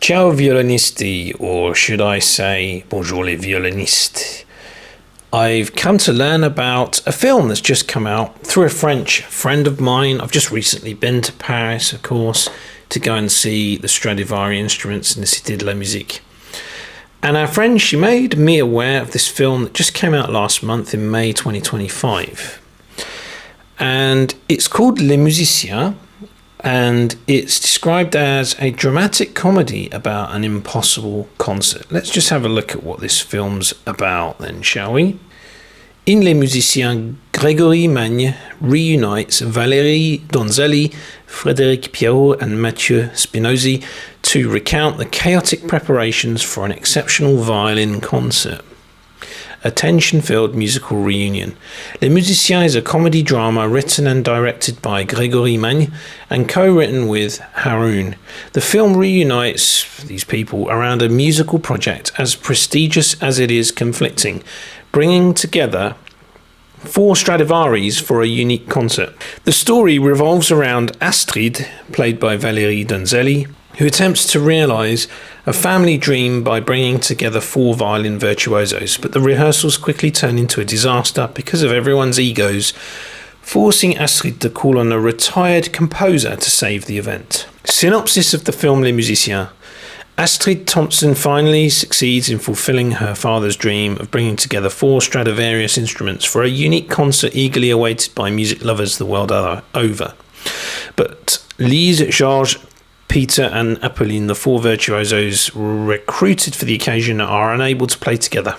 Ciao violinisti, or should I say, bonjour les violonistes. I've come to learn about a film that's just come out through a French friend of mine. I've just recently been to Paris, of course, to go and see the Stradivari instruments in the Cité de la Musique. And our friend, she made me aware of this film that just came out last month in May 2025. And it's called Les Musiciens. And it's described as a dramatic comedy about an impossible concert. Let's just have a look at what this film's about then, shall we? In Les Musiciens, Grégory Magne reunites Valérie Donzelli, Frédéric Pierrot and Mathieu Spinozzi to recount the chaotic preparations for an exceptional violin concert. A tension-filled musical reunion. Les Musiciens is a comedy drama written and directed by Grégory Magne and co-written with Haroun. The film reunites these people around a musical project as prestigious as it is conflicting, bringing together 4 Stradivaris for a unique concert. The story revolves around Astrid, played by Valérie Donzelli, who attempts to realise a family dream by bringing together 4 violin virtuosos, but the rehearsals quickly turn into a disaster because of everyone's egos, forcing Astrid to call on a retired composer to save the event. Synopsis of the film Les Musiciens. Astrid Thompson finally succeeds in fulfilling her father's dream of bringing together 4 Stradivarius instruments for a unique concert eagerly awaited by music lovers the world over. But Lise, Georges, Peter and Apolline, the 4 virtuosos recruited for the occasion, are unable to play together.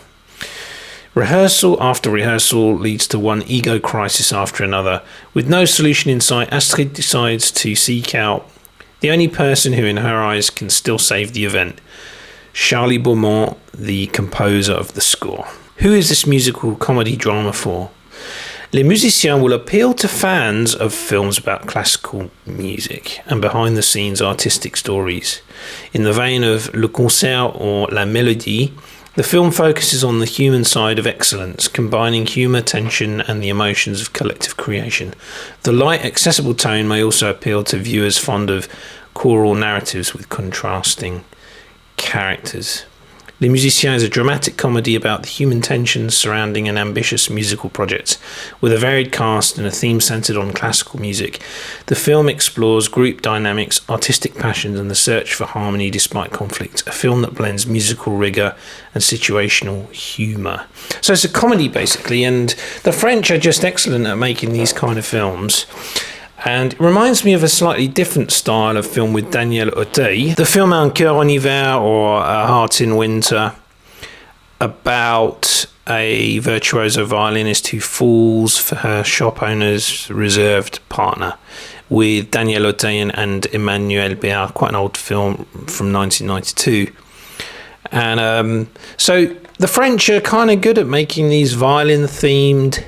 Rehearsal after rehearsal leads to one ego crisis after another. With no solution in sight, Astrid decides to seek out the only person who in her eyes can still save the event, Charlie Beaumont, the composer of the score. Who is this musical comedy drama for? Les Musiciens will appeal to fans of films about classical music and behind-the-scenes artistic stories. In the vein of Le Concert or La Mélodie, the film focuses on the human side of excellence, combining humour, tension and the emotions of collective creation. The light, accessible tone may also appeal to viewers fond of choral narratives with contrasting characters. Les Musiciens is a dramatic comedy about the human tensions surrounding an ambitious musical project. With a varied cast and a theme centred on classical music, the film explores group dynamics, artistic passions and the search for harmony despite conflict. A film that blends musical rigour and situational humour. So it's a comedy basically, and the French are just excellent at making these kind of films. And it reminds me of a slightly different style of film with Daniel Auteuil. The film Un Cœur en Hiver, or A Heart in Winter, about a virtuoso violinist who falls for her shop owner's reserved partner, with Daniel Auteuil and Emmanuel Béard, quite an old film from 1992. And so the French are kind of good at making these violin-themed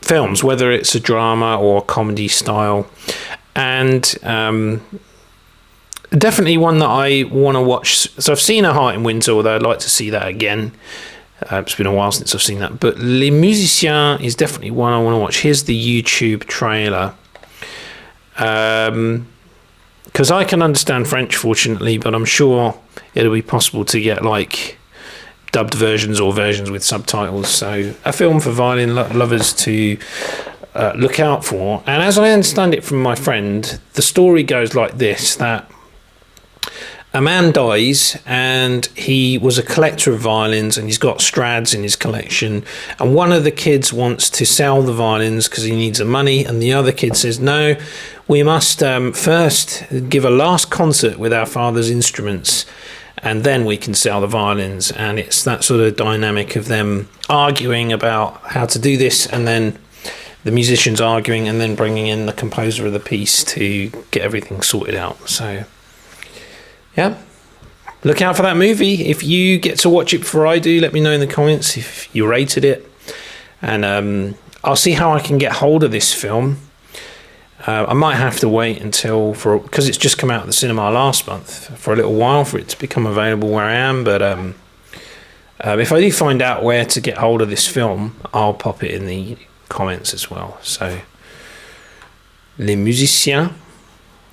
films, whether it's a drama or comedy style, and definitely one that I want to watch. So I've seen A Heart in Winter, although I'd like to see that again. It's been a while since I've seen that, but Les Musiciens is definitely one I want to watch. Here's the YouTube trailer, because I can understand French, fortunately, but I'm sure it'll be possible to get like dubbed versions or versions with subtitles. So a film for violin lovers to look out for. And as I understand it from my friend, the story goes like this, that a man dies and he was a collector of violins and he's got Strads in his collection, and one of the kids wants to sell the violins because he needs the money, and the other kid says, no, we must first give a last concert with our father's instruments and then we can sell the violins. And it's that sort of dynamic of them arguing about how to do this, and then the musicians arguing, and then bringing in the composer of the piece to get everything sorted out. So, yeah, look out for that movie. If you get to watch it before I do, let me know in the comments if you rated it. And I'll see how I can get hold of this film. I might have to wait until, because it's just come out of the cinema last month, for a little while for it to become available where I am. But if I do find out where to get hold of this film, I'll pop it in the comments as well. So, Les Musiciens,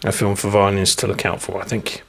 a film for violinists to look out for, I think.